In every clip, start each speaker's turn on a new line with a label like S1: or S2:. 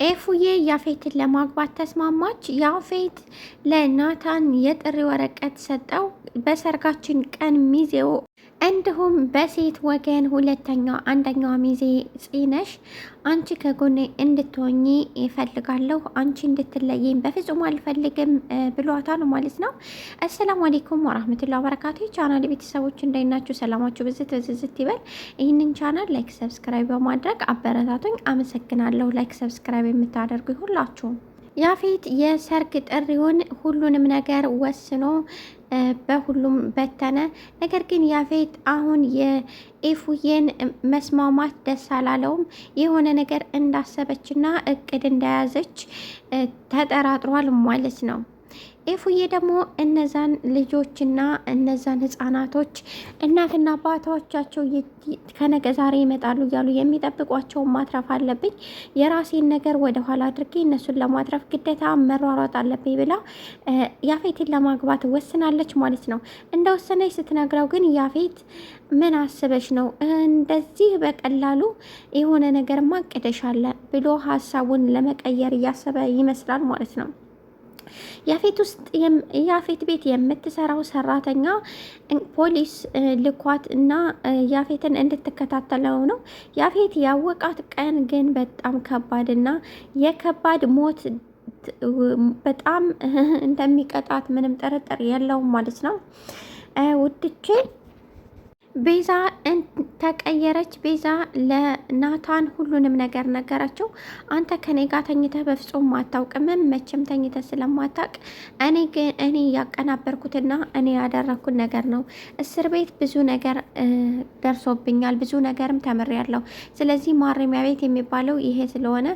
S1: ኤፉዬ ያፌትን ለማግባት ተስማማች። ያፌት ለናታን የጥሪ ወረቀት ሰጠው። በሰርጋችን ቀን ሚዜው እንዲሁም በሴት ወገን አንደኛዋ ሚዜ ጽነሽ አንቺ ከጎኔ እንድትሆኚ ይፈልጋለሁ፣ አንቺ እንድትለየኝ በፍጹም አልፈልግም ብሏታል ማለት ነው። አሰላሙ አለይኩም ወራህመቱላሂ ወበረካቱ። ቻናል ቤተሰቦች እንደናችሁ ሰላማችሁ ብዝት ይበል። ይህንን ቻናል ላይክ ሰብስክራይብ በማድረግ አበረታቱኝ። አመሰግናለሁ ላይክ ሰብስክራይብ የምታደርጉ ሁላችሁም። ያፌት የሰርግ ጥሪውን ሁሉንም ነገር ወስኖ በሁሉም በተነ። ነገር ግን ያፌት አሁን የኤፉዬን መስማማት ደስ አላለውም። የሆነ ነገር እንዳሰበችና እቅድ እንደያዘች ተጠራጥሯል ማለት ነው። ኤፉዬ ደግሞ እነዛን ልጆችና እነዛን ህፃናቶች እናትና አባቶቻቸው ከነገ ዛሬ ይመጣሉ እያሉ የሚጠብቋቸውን ማትረፍ አለብኝ፣ የራሴን ነገር ወደኋላ አድርጌ እነሱን ለማትረፍ ግዴታ መሯሯጥ አለብኝ ብላ ያፌትን ለማግባት ወስናለች ማለት ነው። እንደወሰነች ስትነግረው ግን ያፌት ምን አስበሽ ነው እንደዚህ በቀላሉ የሆነ ነገር ማቀደሻለ ብሎ ሀሳቡን ለመቀየር እያሰበ ይመስላል ማለት ነው። ያፌት ቤት የምትሰራው ሰራተኛ ፖሊስ ልኳት እና ያፌትን እንድትከታተለው ነው። ያፌት ያወቃት ቀን ግን በጣም ከባድ እና የከባድ ሞት በጣም እንደሚቀጣት ምንም ጥርጥር የለውም ማለት ነው። ውድቼ ቤዛ ተቀየረች። ቤዛ ለናታን ሁሉንም ነገር ነገረችው። አንተ ከኔ ጋር ተኝተህ በፍጹም አታውቅም፣ መቼም ተኝተህ ስለማታውቅ እኔ ያቀናበርኩትና እኔ ያደረኩት ነገር ነው። እስር ቤት ብዙ ነገር ደርሶብኛል፣ ብዙ ነገርም ተምሬያለሁ። ስለዚህ ማረሚያ ቤት የሚባለው ይሄ ስለሆነ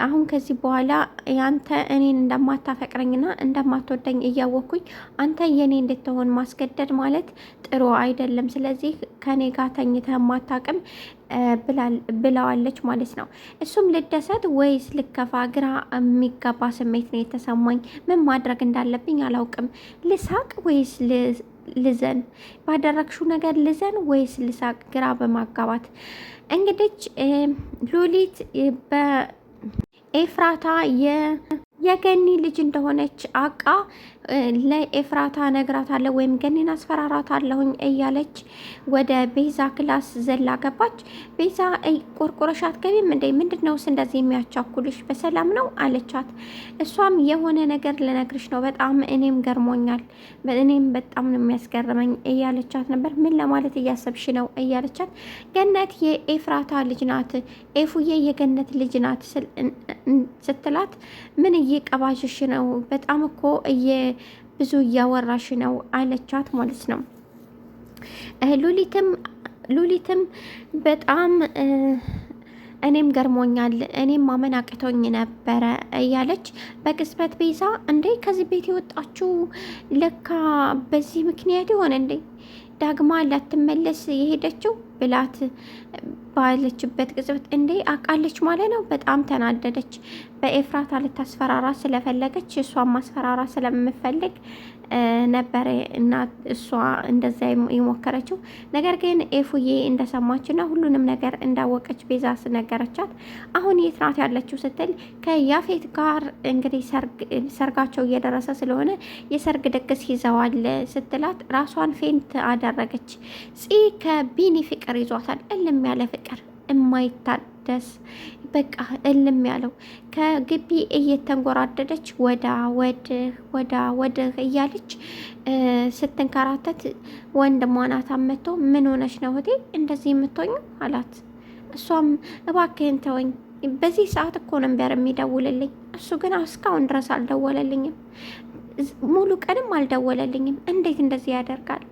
S1: አሁን ከዚህ በኋላ ያንተ እኔን እንደማታፈቅረኝና እንደማትወደኝ እያወቅኩኝ አንተ የኔ እንድትሆን ማስገደድ ማለት ጥሩ አይደለም። ስለዚህ ከኔ ጋር ተኝተህ ማታቅም ብለዋለች ማለት ነው። እሱም ልደሰት ወይስ ልከፋ ግራ የሚገባ ስሜት ነው የተሰማኝ። ምን ማድረግ እንዳለብኝ አላውቅም። ልሳቅ ወይስ ልዘን? ባደረግሽው ነገር ልዘን ወይስ ልሳቅ? ግራ በማጋባት እንግዲህ ሉሊት ኤፍራታ የገኒ ልጅ እንደሆነች አቃ ለኤፍራታ ነግራታለሁ ወይም ገኒን አስፈራራታለሁኝ እያለች ወደ ቤዛ ክላስ ዘላ ገባች። ቤዛ ቆርቆረሽ አትገቢም እንዴ? ምንድነውስ እንደዚህ የሚያቻኩልሽ? በሰላም ነው አለቻት። እሷም የሆነ ነገር ልነግርሽ ነው፣ በጣም እኔም ገርሞኛል፣ እኔም በጣም ነው የሚያስገርመኝ እያለቻት ነበር። ምን ለማለት እያሰብሽ ነው እያለቻት፣ ገነት የኤፍራታ ልጅ ናት፣ ኤፉዬ የገነት ልጅ ናት ስትላት፣ ምን እየቀባሽሽ ነው? በጣም እኮ ብዙ እያወራሽ ነው አለቻት ማለት ነው። ሉሊትም በጣም እኔም ገርሞኛል፣ እኔም ማመን አቅቶኝ ነበረ እያለች በቅጽበት ቤዛ እንዴ ከዚህ ቤት የወጣችው ለካ በዚህ ምክንያት ይሆን እንዴ ዳግማ ላትመለስ የሄደችው ብላት ባለችበት ቅጽበት እንዴ አቃለች ማለት ነው። በጣም ተናደደች። በኤፍራታ ልታስፈራራ ስለፈለገች እሷን ማስፈራራ ስለምፈልግ ነበረ እና እሷ እንደዛ የሞከረችው። ነገር ግን ኤፉዬ እንደሰማችና ሁሉንም ነገር እንዳወቀች ቤዛ ስነገረቻት አሁን የት ናት ያለችው ስትል ከያፌት ጋር እንግዲህ ሰርጋቸው እየደረሰ ስለሆነ የሰርግ ድግስ ይዘዋል ስትላት ራሷን ፌንት አደረገች። ከቢኒ ፍቅር ይዟታል። እልም ያለ ፍቅር የማይታደስ በቃ እልም ያለው ከግቢ እየተንጎራደደች ወዳ ወድህ እያለች ስትንከራተት ወንድሟ ናታን መጥቶ ምን ሆነች ነው እህቴ እንደዚህ የምትሆኙ አላት። እሷም እባክህን ተወኝ፣ በዚህ ሰዓት እኮ ነበር የሚደውልልኝ፣ እሱ ግን እስካሁን ድረስ አልደወለልኝም፣ ሙሉ ቀንም አልደወለልኝም። እንዴት እንደዚህ ያደርጋል?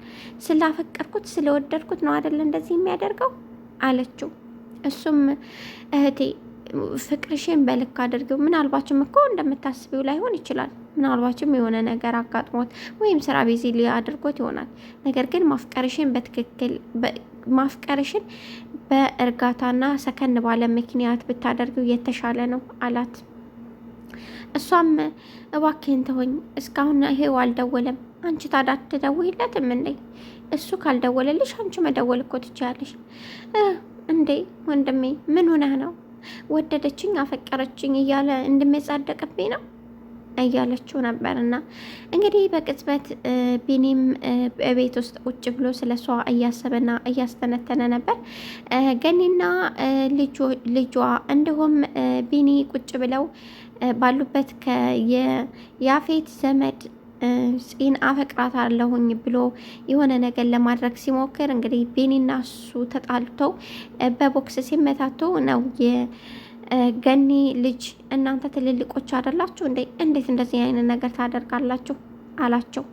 S1: ስላፈቀርኩት ስለወደድኩት ነው አይደል እንደዚህ የሚያደርገው አለችው። እሱም እህቴ ፍቅርሽን በልክ አድርገው፣ ምናልባችም እኮ እንደምታስቢው ላይሆን ይችላል፣ ምናልባችም የሆነ ነገር አጋጥሞት ወይም ስራ ቢዚ አድርጎት ይሆናል። ነገር ግን ማፍቀርሽን በእርጋታና ሰከን ባለ ምክንያት ብታደርገው የተሻለ ነው አላት። እሷም እባክህን ተወኝ፣ እስካሁን ይሄው አልደወለም፣ አንቺ ታዲያ አትደውይለትም እንዴ? እሱ ካልደወለልሽ አንቺ መደወል እኮ ትችያለሽ እንዴ? ወንድሜ ምን ሆነህ ነው? ወደደችኝ አፈቀረችኝ እያለ እንደሚያጻደቅብኝ ነው እያለችው ነበርና እንግዲህ በቅጽበት ቢኒም በቤት ውስጥ ቁጭ ብሎ ስለሷ እያሰበና እያስተነተነ ነበር። ገኒና ልጇ እንዲሁም ቢኒ ቁጭ ብለው ባሉበት የያፌት ዘመድ ፂን አፈቅራታለሁኝ ብሎ የሆነ ነገር ለማድረግ ሲሞክር እንግዲህ ቢኒና እሱ ተጣልተው በቦክስ ሲመታቱ ነው ገኒ ልጅ እናንተ ትልልቆች አይደላችሁ እንዴ? እንዴት እንደዚህ አይነት ነገር ታደርጋላችሁ? አላቸው።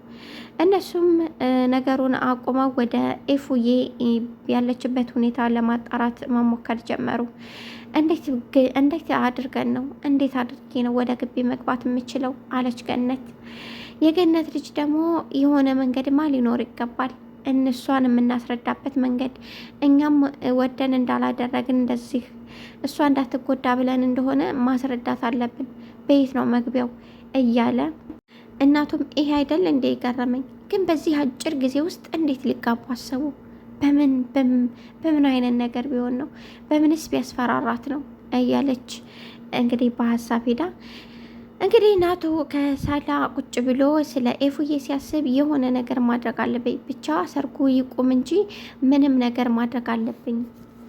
S1: እነሱም ነገሩን አቁመው ወደ ኤፉዬ ያለችበት ሁኔታ ለማጣራት መሞከር ጀመሩ። እንዴት አድርገን ነው እንዴት አድርጌ ነው ወደ ግቢ መግባት የምችለው? አለች ገነት። የገነት ልጅ ደግሞ የሆነ መንገድማ ሊኖር ይገባል፣ እነሷን የምናስረዳበት መንገድ፣ እኛም ወደን እንዳላደረግን እንደዚህ እሷ እንዳትጎዳ ብለን እንደሆነ ማስረዳት አለብን። በየት ነው መግቢያው? እያለ እናቱም ይሄ አይደል እንዴ የገረመኝ፣ ግን በዚህ አጭር ጊዜ ውስጥ እንዴት ሊጋቡ አሰቡ? በምን አይነት ነገር ቢሆን ነው? በምንስ ቢያስፈራራት ነው? እያለች እንግዲህ በሀሳብ ሄዳ እንግዲህ ናቱ ከሳላ ቁጭ ብሎ ስለ ኤፉዬ ሲያስብ የሆነ ነገር ማድረግ አለብኝ፣ ብቻ ሰርጉ ይቁም እንጂ ምንም ነገር ማድረግ አለብኝ፣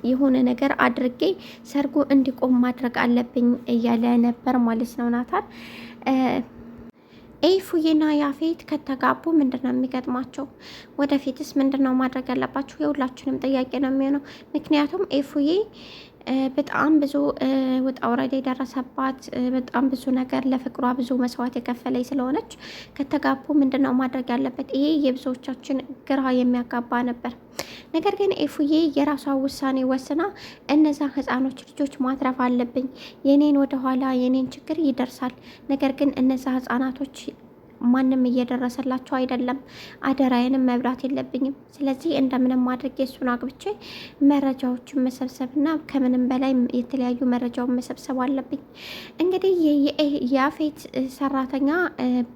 S1: የሆነ ነገር አድርጌ ሰርጉ እንዲቆም ማድረግ አለብኝ እያለ ነበር ማለት ነው ናታን። ኤፉዬና ያፌት ከተጋቡ ምንድን ነው የሚገጥማቸው? ወደፊትስ ምንድን ነው ማድረግ ያለባቸው? የሁላችንም ጥያቄ ነው የሚሆነው። ምክንያቱም ኤፉዬ በጣም ብዙ ውጣ ውረድ የደረሰባት በጣም ብዙ ነገር ለፍቅሯ ብዙ መስዋዕት የከፈለች ስለሆነች ከተጋቡ ምንድን ነው ማድረግ ያለበት? ይሄ የብዙዎቻችን ግራ የሚያጋባ ነበር። ነገር ግን ኤፉዬ የራሷ ውሳኔ ወስና እነዛ ህፃኖች ልጆች ማትረፍ አለብኝ፣ የኔን ወደኋላ የኔን ችግር ይደርሳል፣ ነገር ግን እነዛ ህፃናቶች ማንም እየደረሰላቸው አይደለም፣ አደራዬንም መብላት የለብኝም። ስለዚህ እንደምንም አድርጌ እሱን አግብቼ መረጃዎችን መሰብሰብና ከምንም በላይ የተለያዩ መረጃውን መሰብሰብ አለብኝ። እንግዲህ የያፌት ሰራተኛ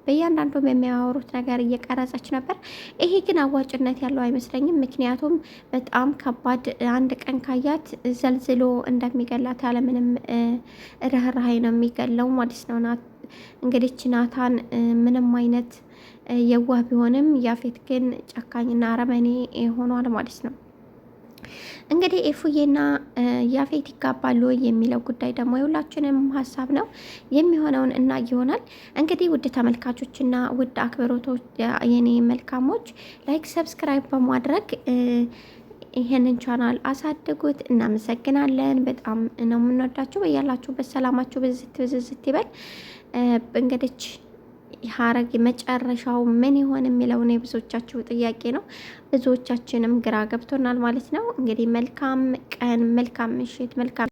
S1: በእያንዳንዱም የሚያወሩት ነገር እየቀረጸች ነበር። ይሄ ግን አዋጭነት ያለው አይመስለኝም። ምክንያቱም በጣም ከባድ፣ አንድ ቀን ካያት ዘልዝሎ እንደሚገላት ያለምንም ርህራሄ ነው የሚገለው ማለት ነው። እንግዲህ ናታን ምንም አይነት የዋህ ቢሆንም ያፌት ግን ጨካኝና አረመኔ ሆኗል ማለት ነው። እንግዲህ ኤፉዬና ያፌት ይጋባሉ የሚለው ጉዳይ ደግሞ የሁላችንም ሀሳብ ነው። የሚሆነውን እና ይሆናል። እንግዲህ ውድ ተመልካቾችና ውድ አክብሮቶች የኔ መልካሞች ላይክ፣ ሰብስክራይብ በማድረግ ይሄንን ቻናል አሳድጉት። እናመሰግናለን። በጣም ነው የምንወዳችሁ። በያላችሁበት ሰላማችሁ ብዝት ይበል። እንግዲህ ሐረግ መጨረሻው ምን ይሆን የሚለውን የብዙዎቻችሁ ጥያቄ ነው። ብዙዎቻችንም ግራ ገብቶናል ማለት ነው። እንግዲህ መልካም ቀን፣ መልካም ምሽት፣ መልካም